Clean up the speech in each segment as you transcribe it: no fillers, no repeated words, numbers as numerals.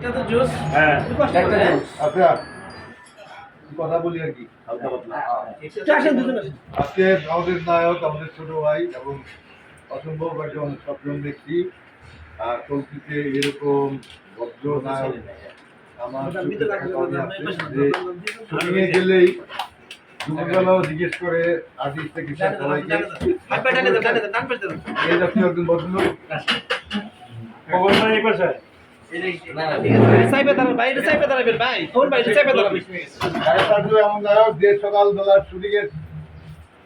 এটা তো জুস হ্যাঁ একটা জুস আচ্ছা কথা বলি আর কি হালকা পাতলা। আসেন দুজন আসেন আজকে আমাদের নায়ক আমাদের ছোট ভাই এবং অসম্ভব একজন স্বপ্ন ব্যক্তি আর চলচ্চিত্রে এরকম ভদ্র নায়ক আমার চোখে দেখা কমই আছে যে শুটিংয়ে গেলেই দুপুরবেলাও জিজ্ঞেস করে আর্টিস্ট থেকে সবাইকে এই জাতীয় একজন ভদ্রলোক খবর নাই এই পাশে সাইবে দাঁড়ান ভাই এটা সাইবে দাঁড়াবেন ভাই কোন ভাই এটা সাইবে দাঁড়াবেন ডাইরেক্টর এমন নায়ক যে সকালবেলা শুটিংয়ে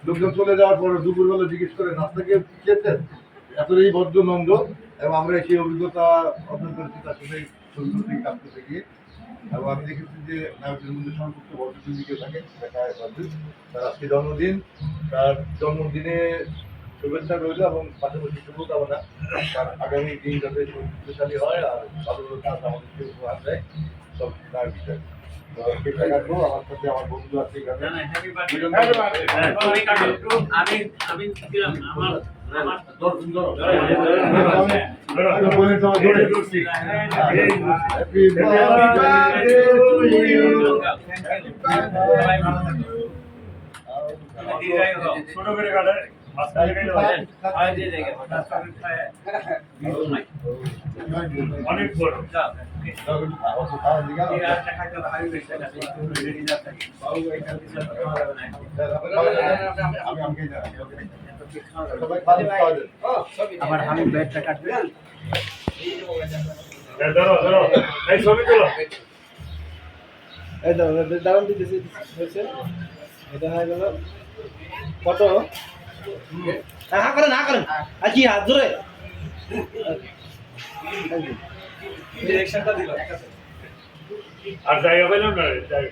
লোকজন চলে যাওয়ার পরে দুপুরবেলা জিজ্ঞেস করে নাস্তা খেয়েছেন এতটাই ভদ্র নম্র এবং আমরা সেই অভিজ্ঞতা অর্জন করেছি তার সাথে সুন্দর থেকে কাজ করতে গিয়ে এবং আমি দেখেছি যে নায়কের মধ্যে সন্তুষ্ট ভদ্র দিকে থাকে দেখা তার আজকে জন্মদিন তার জন্মদিনে শুভেচ্ছা রইল এবং পাশাপাশি শুভকামনা তার আগামী দিন যাতে শক্তিশালী হয় আর ভালো ভালো কাজ আমাদেরকে উপহার দেয় সব তার বিষয় কেকটা কাটবো আমার সাথে আমার বন্ধু আছে এখানে আমি দিলাম আমার Happy birthday to you. ছোট করে কাটে মাঝখানে কেটে অনেক বড় আমার হামিদ ব্যাগটা কাটবে ধরো ধরো এই ছবি তোলো এই দাঁড়ান দিতেছি হয়েছে এটা হয়ে গেল কত হ্যাঁ করেন না করেন আর কি হাত ধরে আর জায়গা পেলাম না